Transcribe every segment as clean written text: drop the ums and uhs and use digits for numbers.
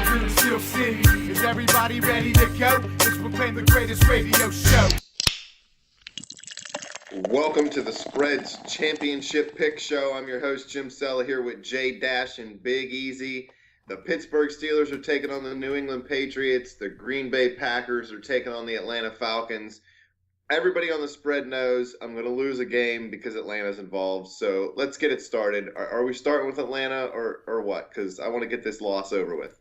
through the Steel City. Is everybody ready to go? Let's proclaim the greatest radio show. Welcome to the Spreads Championship Pick Show. I'm your host, Jim Sella, here with Jay Dash and Big Easy. The Pittsburgh Steelers are taking on the New England Patriots. The Green Bay Packers are taking on the Atlanta Falcons. Everybody on the spread knows I'm going to lose a game because Atlanta's involved. So let's get it started. Are we starting with Atlanta or what? Because I want to get this loss over with.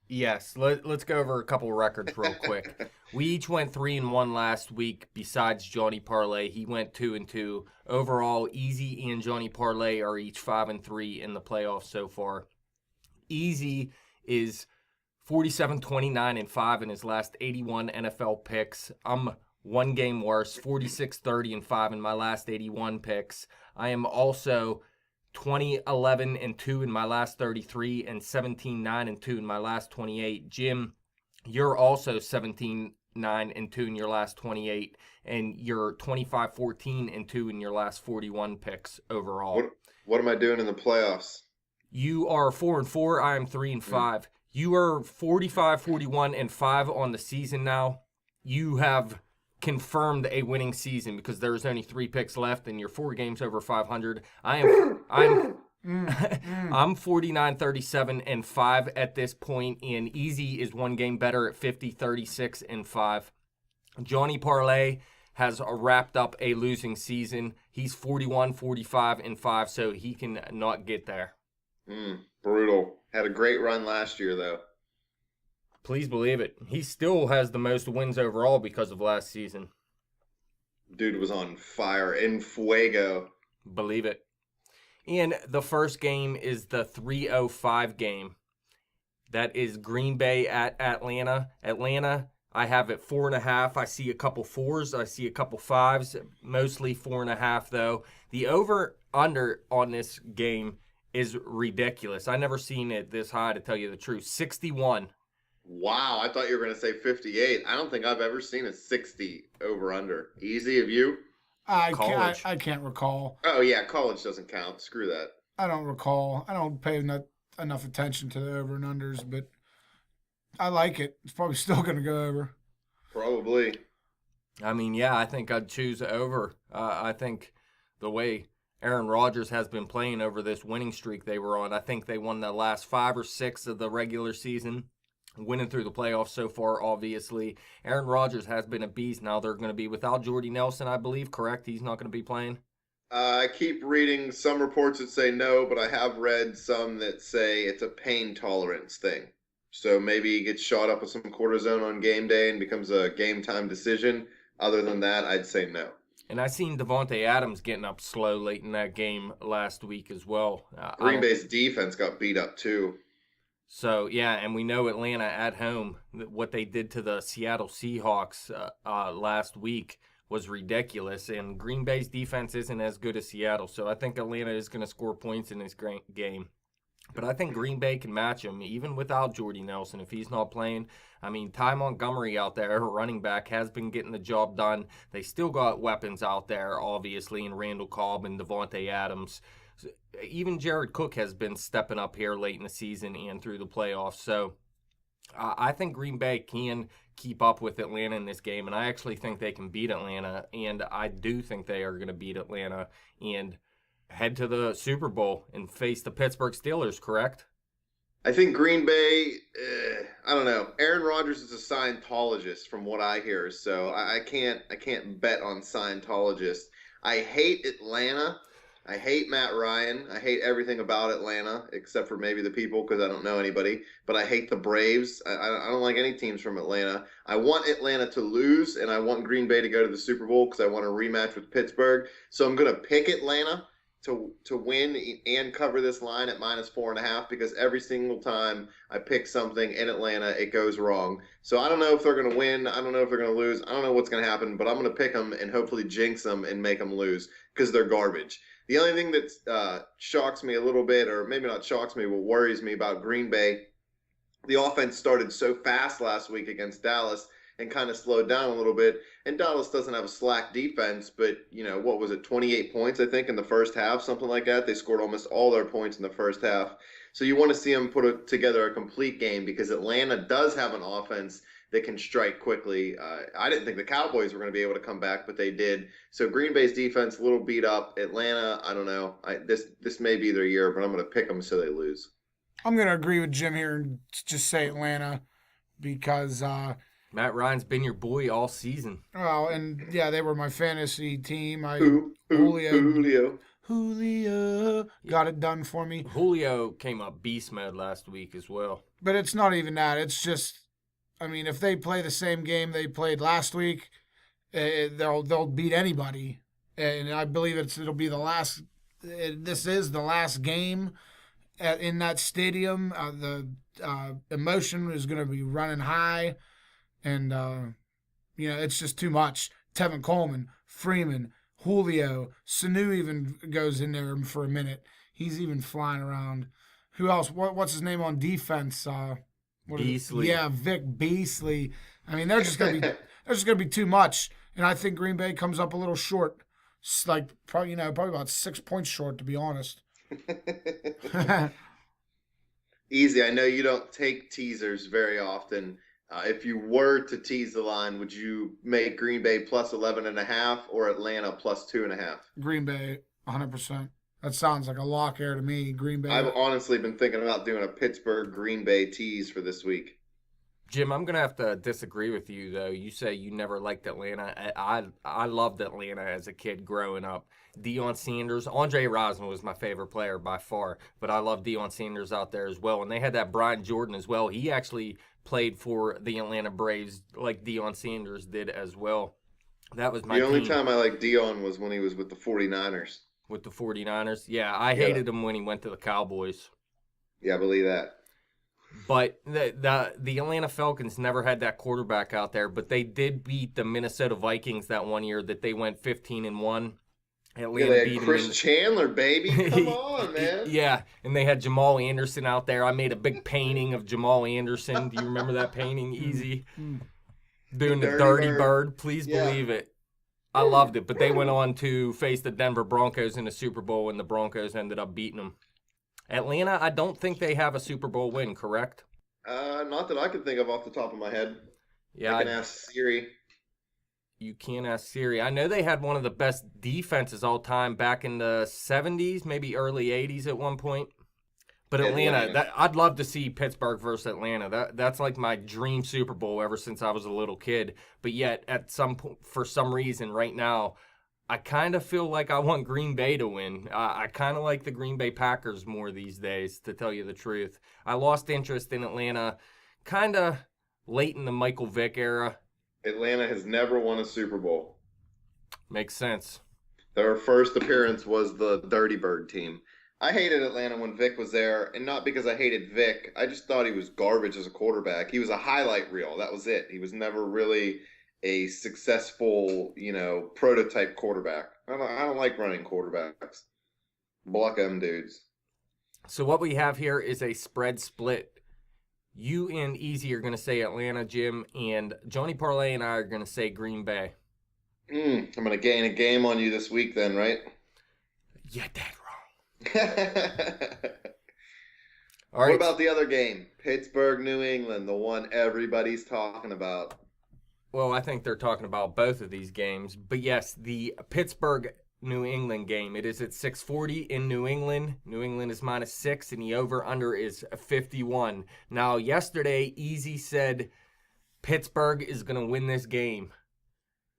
Yes, let's go over a couple of records real quick. We each went 3-1 last week. Besides Johnny Parlay, he went 2-2. Overall, Easy and Johnny Parlay are each 5-3 in the playoffs so far. Easy is 47-29-5 in his last 81 NFL picks. I'm one game worse, 46-30-5 in my last 81 picks. I am also 20-11-2 in my last 33 and 17-9-2 in my last 28. Jim, you're also 17-9-2 in your last 28, and you're 25-14-2 in your last 41 picks overall. What am I doing in the playoffs? You are 4-4. I am 3-5. You are 45-41-5 on the season now. You have confirmed a winning season because there's only 3 picks left and you're 4 games over 500. I'm 49-37-5 at this point, and Easy is 1 game better at 50-36-5. Johnny Parlay has wrapped up a losing season. He's 41-45-5, so he can not get there. Brutal. Had a great run last year, though. Please believe it. He still has the most wins overall because of last season. Dude was on fire. En fuego. Believe it. And the first game is the 3:05 game. That is Green Bay at Atlanta. Atlanta, I have it 4.5. I see a couple 4s. I see a couple 5s. Mostly 4.5, though. The over-under on this game is ridiculous. I never seen it this high, to tell you the truth. 61. Wow, I thought you were going to say 58. I don't think I've ever seen a 60 over-under. Easy, have you? I can't recall. Oh, yeah, college doesn't count. Screw that. I don't recall. I don't pay enough attention to the over and unders, but I like it. It's probably still going to go over. Probably. I mean, yeah, I think I'd choose over. I think the way Aaron Rodgers has been playing over this winning streak they were on, I think they won the last 5 or 6 of the regular season. Winning through the playoffs so far, obviously. Aaron Rodgers has been a beast. Now they're going to be without Jordy Nelson, I believe, correct? He's not going to be playing? I keep reading some reports that say no, but I have read some that say it's a pain tolerance thing. So maybe he gets shot up with some cortisone on game day and becomes a game-time decision. Other than that, I'd say no. And I seen Davante Adams getting up slow late in that game last week as well. Green Bay's defense got beat up, too. So, yeah, and we know Atlanta at home, what they did to the Seattle Seahawks last week was ridiculous. And Green Bay's defense isn't as good as Seattle. So I think Atlanta is going to score points in this game. But I think Green Bay can match him, even without Jordy Nelson, if he's not playing. I mean, Ty Montgomery out there, running back, has been getting the job done. They still got weapons out there, obviously, in Randall Cobb and Davante Adams. Even Jared Cook has been stepping up here late in the season and through the playoffs. So I think Green Bay can keep up with Atlanta in this game, and I actually think they can beat Atlanta, and I do think they are going to beat Atlanta and head to the Super Bowl and face the Pittsburgh Steelers, correct? I think Green Bay, I don't know. Aaron Rodgers is a Scientologist from what I hear, so I can't bet on Scientologists. I hate Atlanta. I hate Matt Ryan. I hate everything about Atlanta, except for maybe the people because I don't know anybody. But I hate the Braves. I don't like any teams from Atlanta. I want Atlanta to lose, and I want Green Bay to go to the Super Bowl because I want a rematch with Pittsburgh. So I'm going to pick Atlanta to win and cover this line at -4.5 because every single time I pick something in Atlanta, it goes wrong. So I don't know if they're going to win. I don't know if they're going to lose. I don't know what's going to happen, but I'm going to pick them and hopefully jinx them and make them lose because they're garbage. The only thing that shocks me a little bit, or maybe not shocks me, but worries me about Green Bay, the offense started so fast last week against Dallas and kind of slowed down a little bit. And Dallas doesn't have a slack defense, but, you know, what was it, 28 points, I think, in the first half, something like that. They scored almost all their points in the first half. So you want to see them put together a complete game because Atlanta does have an offense that can strike quickly. I didn't think the Cowboys were going to be able to come back, but they did. So Green Bay's defense a little beat up. Atlanta, I don't know. This may be their year, but I'm going to pick them so they lose. I'm going to agree with Jim here and just say Atlanta because Matt Ryan's been your boy all season. well, and yeah, they were my fantasy team. Julio got it done for me. Julio came up beast mode last week as well. But it's not even that. It's just, I mean, if they play the same game they played last week, they'll beat anybody. And I believe it'll be the last. This is the last game in that stadium. The emotion is going to be running high, and it's just too much. Tevin Coleman, Freeman, Julio, Sanu even goes in there for a minute. He's even flying around. Who else? What's his name on defense? Beasley. Yeah, Vic Beasley. I mean, they're just gonna be too much, and I think Green Bay comes up a little short. It's like probably about 6 points short, to be honest. Easy. I know you don't take teasers very often. If you were to tease the line, would you make Green Bay plus 11.5 or Atlanta plus 2.5? Green Bay, 100%. That sounds like a lock here to me. Green Bay. I've honestly been thinking about doing a Pittsburgh Green Bay tease for this week. Jim, I'm going to have to disagree with you, though. You say you never liked Atlanta. I loved Atlanta as a kid growing up. Deion Sanders, Andre Rosman was my favorite player by far, but I love Deion Sanders out there as well. And they had that Brian Jordan as well. He actually played for the Atlanta Braves like Deion Sanders did as well. That was my The only team. time I liked Deion was when he was with the 49ers. With the 49ers? Yeah, I hated him when he went to the Cowboys. Yeah, I believe that. But the Atlanta Falcons never had that quarterback out there, but they did beat the Minnesota Vikings that one year that they went 15-1. Atlanta they had beat Chris them Chandler, baby. Come on, man. Yeah, and they had Jamaal Anderson out there. I made a big painting of Jamaal Anderson. Do you remember that painting? Easy. Doing the Dirty Bird. Please believe it. I loved it, but they went on to face the Denver Broncos in the Super Bowl, and the Broncos ended up beating them. Atlanta, I don't think they have a Super Bowl win, correct? Not that I can think of off the top of my head. Yeah, I can ask Siri. You can ask Siri. I know they had one of the best defenses all time back in the 70s, maybe early 80s at one point. But Atlanta, I'd love to see Pittsburgh versus Atlanta. That's like my dream Super Bowl ever since I was a little kid. But yet, at some point, for some reason, right now, I kind of feel like I want Green Bay to win. I kind of like the Green Bay Packers more these days, to tell you the truth. I lost interest in Atlanta kind of late in the Michael Vick era. Atlanta has never won a Super Bowl. Makes sense. Their first appearance was the Dirty Bird team. I hated Atlanta when Vic was there, and not because I hated Vic. I just thought he was garbage as a quarterback. He was a highlight reel. That was it. He was never really a successful, prototype quarterback. I don't like running quarterbacks. Block them dudes. So what we have here is a spread split. You and Easy are going to say Atlanta, Jim, and Johnny Parlay and I are going to say Green Bay. I'm going to gain a game on you this week then, right? Yeah, that wrong. All right. What about the other game? Pittsburgh, New England, the one everybody's talking about. Well, I think they're talking about both of these games. But yes, the Pittsburgh-New England game, it is at 6:40 in New England. New England is -6, and the over-under is 51. Now, yesterday, Easy said Pittsburgh is going to win this game.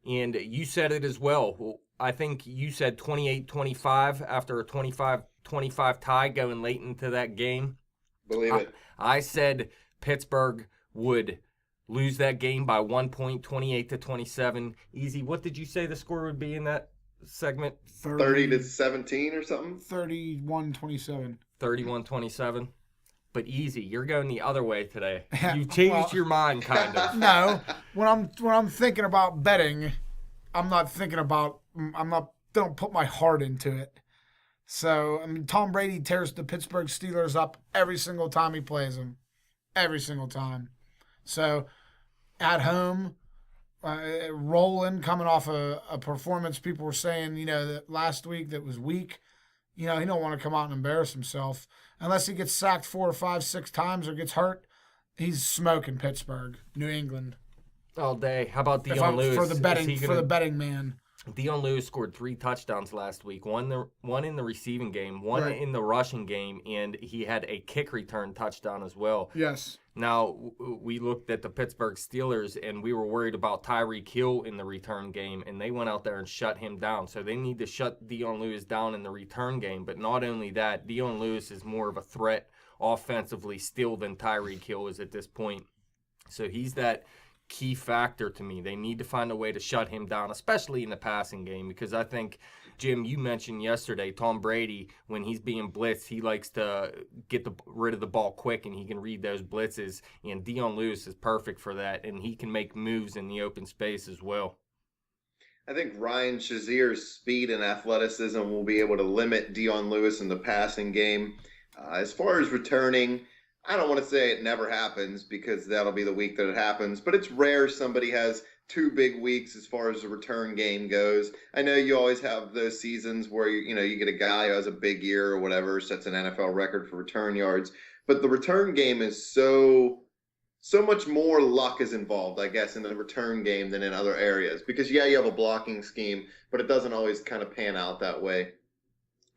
And you said it as well. I think you said 28-25 after a 25-25 tie going late into that game. Believe it. I said Pittsburgh would lose that game by 1 point, 28-27. Easy. What did you say the score would be in that segment? 30-17 or something? 31-27. 31-27. But Easy, you're going the other way today. You changed your mind, kind of. No, when I'm thinking about betting, don't put my heart into it. So, I mean, Tom Brady tears the Pittsburgh Steelers up every single time he plays them. Every single time. So, at home, rolling, coming off a performance people were saying, that last week that was weak. He don't want to come out and embarrass himself. unless he gets sacked 4 or 5, 6 times or gets hurt, he's smoking Pittsburgh, New England. All day. How about Dion Lewis? For the betting man. Dion Lewis scored 3 touchdowns last week. One in the receiving game, one in the rushing game, and he had a kick return touchdown as well. Yes. Now, we looked at the Pittsburgh Steelers, and we were worried about Tyreek Hill in the return game, and they went out there and shut him down. So they need to shut Dion Lewis down in the return game. But not only that, Dion Lewis is more of a threat offensively still than Tyreek Hill is at this point. So he's that key factor to me. They need to find a way to shut him down, especially in the passing game, because I think, Jim, you mentioned yesterday, Tom Brady, when he's being blitzed, he likes to get rid of the ball quick, and he can read those blitzes, and Dion Lewis is perfect for that, and he can make moves in the open space as well. I think Ryan Shazier's speed and athleticism will be able to limit Dion Lewis in the passing game. As far as returning, I don't want to say it never happens because that'll be the week that it happens, but it's rare somebody has 2 big weeks as far as the return game goes. I know you always have those seasons where you get a guy who has a big year or whatever, sets an NFL record for return yards, but the return game is so much more luck is involved, I guess, in the return game than in other areas because you have a blocking scheme, but it doesn't always kind of pan out that way.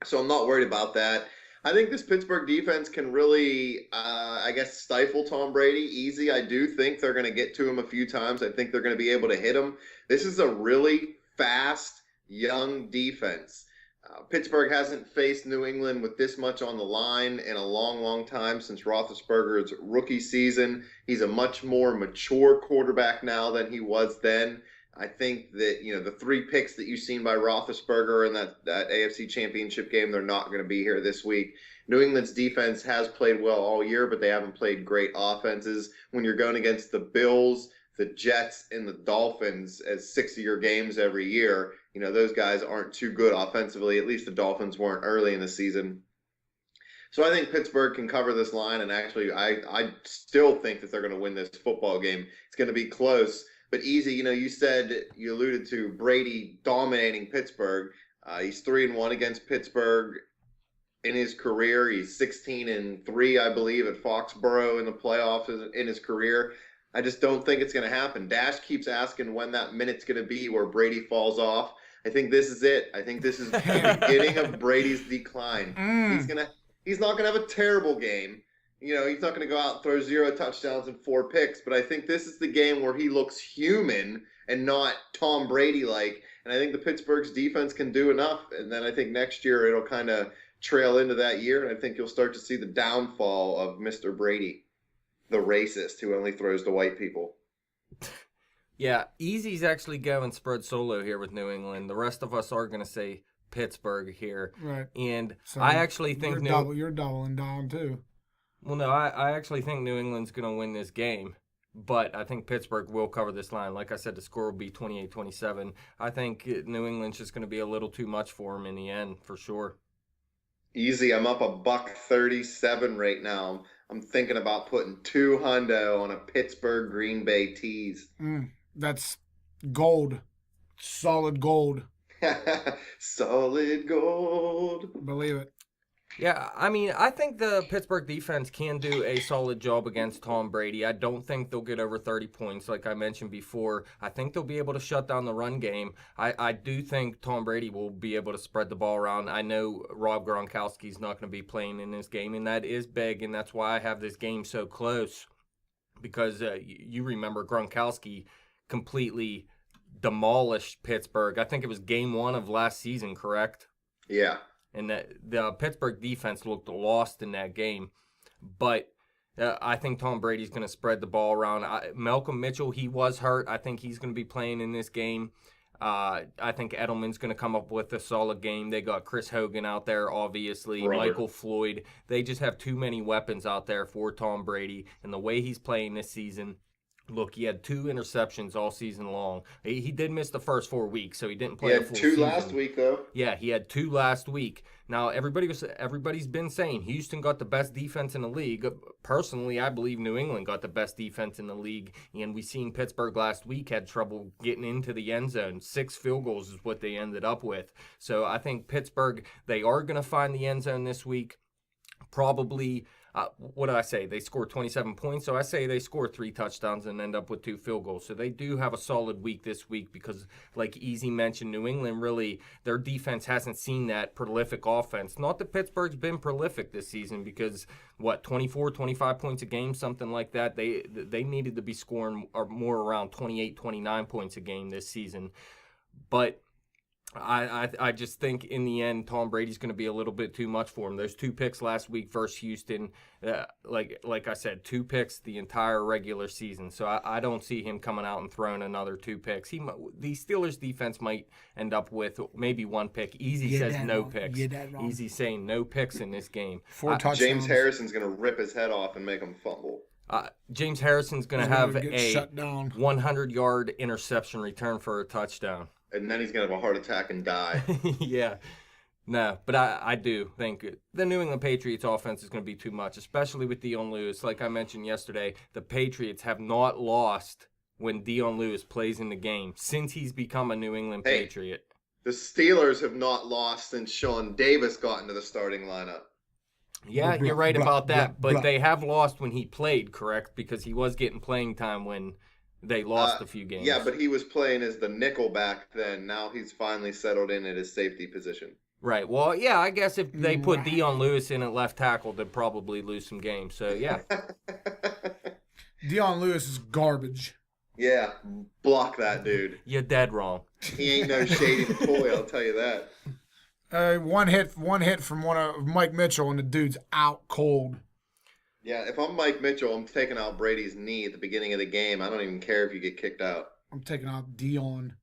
So I'm not worried about that. I think this Pittsburgh defense can really, stifle Tom Brady easy. I do think they're going to get to him a few times. I think they're going to be able to hit him. This is a really fast, young defense. Pittsburgh hasn't faced New England with this much on the line in a long, long time since Roethlisberger's rookie season. He's a much more mature quarterback now than he was then. I think that, the 3 picks that you've seen by Roethlisberger in that AFC Championship game, they're not going to be here this week. New England's defense has played well all year, but they haven't played great offenses. When you're going against the Bills, the Jets, and the Dolphins as 6 of your games every year, those guys aren't too good offensively. At least the Dolphins weren't early in the season. So I think Pittsburgh can cover this line, and actually I still think that they're going to win this football game. It's going to be close. But easy, you alluded to Brady dominating Pittsburgh. He's 3-1 against Pittsburgh in his career. He's 16-3, I believe, at Foxborough in the playoffs in his career. I just don't think it's going to happen. Dash keeps asking when that minute's going to be where Brady falls off. I think this is it. I think this is the beginning of Brady's decline. He's not going to have a terrible game. He's not going to go out and throw 0 touchdowns and 4 picks, but I think this is the game where he looks human and not Tom Brady-like, and I think the Pittsburgh's defense can do enough, and then I think next year it'll kind of trail into that year, and I think you'll start to see the downfall of Mr. Brady, the racist who only throws to white people. Yeah, Easy's actually going spread solo here with New England. The rest of us are going to say Pittsburgh here. Right. And So I actually think you're doubling down, too. Well, no, I actually think New England's going to win this game, but I think Pittsburgh will cover this line. Like I said, the score will be 28-27. I think New England's just going to be a little too much for them in the end, for sure. Easy. I'm up $1.37 right now. I'm thinking about putting $200 on a Pittsburgh Green Bay tease. That's gold. Solid gold. Solid gold. Believe it. Yeah, I mean, I think the Pittsburgh defense can do a solid job against Tom Brady. I don't think they'll get over 30 points, like I mentioned before. I think they'll be able to shut down the run game. I do think Tom Brady will be able to spread the ball around. I know Rob Gronkowski's not going to be playing in this game, and that is big, and that's why I have this game so close. Because you remember Gronkowski completely demolished Pittsburgh. I think it was game 1 of last season, correct? Yeah. And the Pittsburgh defense looked lost in that game. But I think Tom Brady's going to spread the ball around. Malcolm Mitchell, he was hurt. I think he's going to be playing in this game. I think Edelman's going to come up with a solid game. They got Chris Hogan out there, obviously. Robert. Michael Floyd. They just have too many weapons out there for Tom Brady. And the way he's playing this season, look, he had 2 interceptions all season long. He did miss the first 4 weeks, so he didn't play the full season. He had 2 last week, though. Yeah, he had 2 last week. Now, everybody's been saying Houston got the best defense in the league. Personally, I believe New England got the best defense in the league, and we seen Pittsburgh last week had trouble getting into the end zone. 6 field goals is what they ended up with. So I think Pittsburgh, they are going to find the end zone this week. probably, what did I say? They scored 27 points. So I say they score 3 touchdowns and end up with 2 field goals. So they do have a solid week this week because, like Easy mentioned, New England really, their defense hasn't seen that prolific offense. Not that Pittsburgh's been prolific this season because, 24, 25 points a game, something like that. They needed to be scoring more around 28, 29 points a game this season. But I just think in the end, Tom Brady's going to be a little bit too much for him. Those 2 picks last week versus Houston, like I said, 2 picks the entire regular season. So I don't see him coming out and throwing another 2 picks. The Steelers defense might end up with maybe 1 pick. Easy says no picks. Easy saying no picks in this game. 4 touchdowns. James Harrison's going to rip his head off and make him fumble. James Harrison's going to have a 100-yard interception return for a touchdown. And then he's going to have a heart attack and die. Yeah. No, but I do think the New England Patriots offense is going to be too much, especially with Dion Lewis. Like I mentioned yesterday, the Patriots have not lost when Dion Lewis plays in the game since he's become a New England Patriot. The Steelers have not lost since Sean Davis got into the starting lineup. Yeah, you're right about that. But they have lost when he played, correct? Because he was getting playing time when they lost a few games. Yeah, but he was playing as the nickel back then. Now he's finally settled in at his safety position. Right. Well, yeah, I guess if they put Dion Lewis in at left tackle, they'd probably lose some games. So, yeah. Dion Lewis is garbage. Yeah, block that dude. You're dead wrong. He ain't no shady toy, I'll tell you that. One hit from one of Mike Mitchell, and the dude's out cold. Yeah, if I'm Mike Mitchell, I'm taking out Brady's knee at the beginning of the game. I don't even care if you get kicked out. I'm taking out Dion.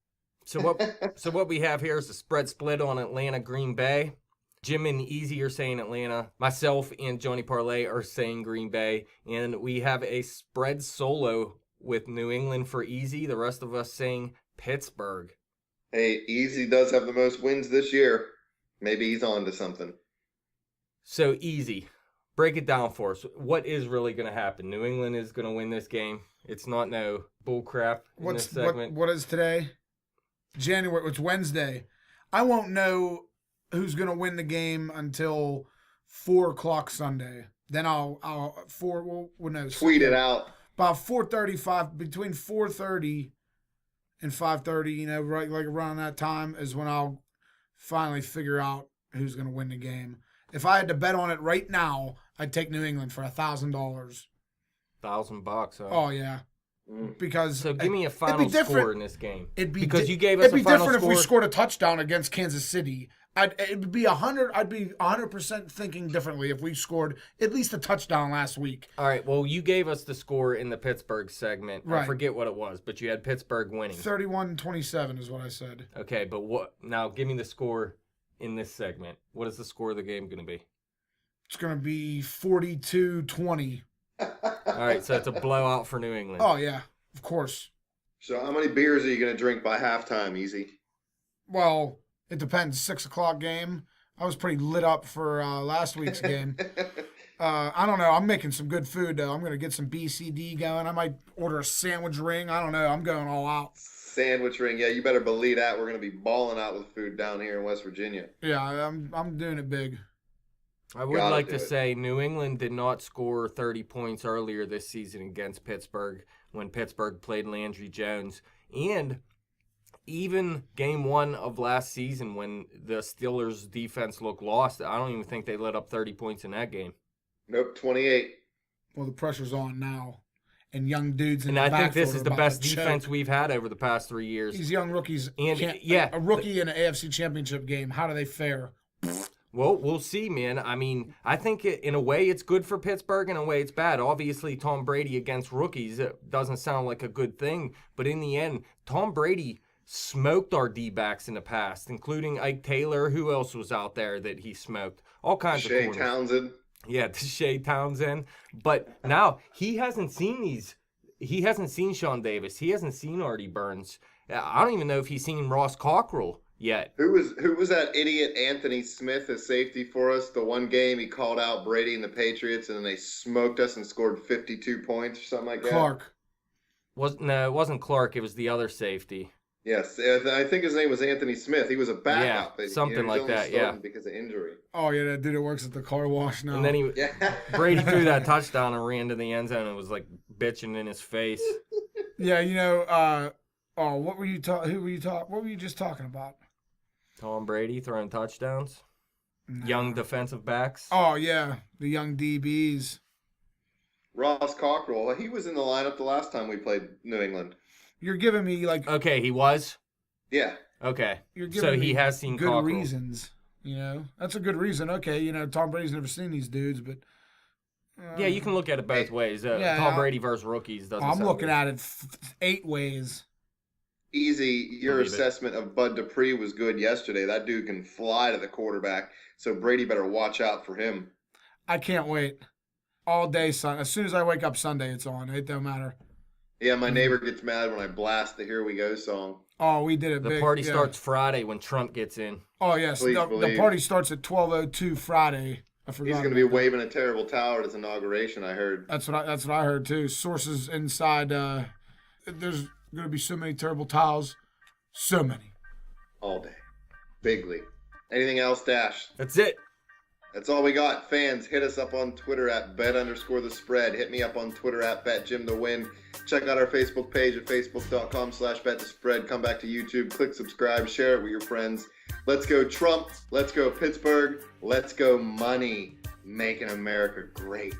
So what we have here is the spread split on Atlanta, Green Bay. Jim and Easy are saying Atlanta. Myself and Johnny Parlay are saying Green Bay. And we have a spread solo with New England for Easy. The rest of us saying Pittsburgh. Hey, Easy does have the most wins this year. Maybe he's on to something. So, Easy, break it down for us. What is really going to happen? New England is going to win this game. It's not no bull crap in this segment. What is today? It's Wednesday. I won't know who's going to win the game until 4 o'clock Sunday. Then tweet it out. About 4:35, between 4:30 and 5:30, right, like around that time is when I'll finally figure out who's going to win the game. If I had to bet on it right now, I'd take New England for $1,000. $1,000, huh? Oh yeah, because so give me a final score in this game. Because you gave us a final score. It'd be different if we scored a touchdown against Kansas City. It'd be 100. I'd be 100% thinking differently if we scored at least a touchdown last week. All right. Well, you gave us the score in the Pittsburgh segment. Right. I forget what it was, but you had Pittsburgh winning. 31-27 is what I said. Okay, but what? Now give me the score in this segment. What is the score of the game going to be? It's going to be 42-20. All right, so it's a blowout for New England. Oh yeah, of course. So how many beers are you going to drink by halftime, Easy? Well, it depends. 6 o'clock game. I was pretty lit up for last week's game. I don't know. I'm making some good food, though. I'm going to get some BCD going. I might order a sandwich ring. I don't know. I'm going all out. Sandwich ring. Yeah, you better believe that. We're going to be balling out with food down here in West Virginia. Yeah, I'm doing it big. I would like to say New England did not score 30 points earlier this season against Pittsburgh when Pittsburgh played Landry Jones. And even game 1 of last season when the Steelers' defense looked lost, I don't even think they let up 30 points in that game. Nope, 28. Well, the pressure's on now. And young dudes in the backfield. And I think this is the best defense we've had over the past 3 years. These young rookies. And a rookie in an AFC Championship game, how do they fare? Well, we'll see, man. I mean, I think in a way it's good for Pittsburgh. In a way it's bad. Obviously, Tom Brady against rookies doesn't sound like a good thing. But in the end, Tom Brady smoked our D-backs in the past, including Ike Taylor. Who else was out there that he smoked? All kinds of corners. Shea Townsend. Yeah, Shea Townsend. But now he hasn't seen these. He hasn't seen Sean Davis. He hasn't seen Artie Burns. I don't even know if he's seen Ross Cockrell yet. Who was that idiot Anthony Smith as safety for us? The one game he called out Brady and the Patriots, and then they smoked us and scored 52 points or something like that. Clark. No, it wasn't Clark. It was the other safety. Yes, I think his name was Anthony Smith. He was a backup. Yeah, something like that, yeah. Because of injury. Oh yeah, that dude that works at the car wash now. And then Yeah. Brady threw that touchdown and ran to the end zone and was like bitching in his face. Yeah, what were you Who were you What were you just talking about? Tom Brady throwing touchdowns. No. Young defensive backs. Oh yeah, the young DBs. Ross Cockrell, he was in the lineup the last time we played New England. You're giving me like Okay, he was? Yeah. Okay. you're giving So me he has seen good Cockrell. reasons. That's a good reason. Okay, Tom Brady's never seen these dudes, but Yeah, you can look at it both ways. yeah, Tom Brady versus rookies doesn't I'm sound looking good. at it 8 ways. Easy, your Believe it. assessment of Bud Dupree was good yesterday. That dude can fly to the quarterback, so Brady better watch out for him. I can't wait. All day, as soon as I wake up Sunday, it's on. It don't matter. Yeah, my neighbor gets mad when I blast the "Here We Go" song. Oh, we did it The big. party yeah. starts Friday when Trump gets in. Oh, yes. Please The believe. party starts at 12:02 Friday. I forgot. He's going to be about that. waving a terrible towel at his inauguration, I heard. That's what I heard too. Sources inside. There's going to be so many terrible towels. So many. All day. Bigly. Anything else, Dash? That's it. That's all we got. Fans, hit us up on Twitter at bet_the_spread. Hit me up on Twitter at betjimthewin. Check out our Facebook page at facebook.com/betthespread. Come back to YouTube, click subscribe, share it with your friends. Let's go Trump. Let's go Pittsburgh. Let's go money. Making America great.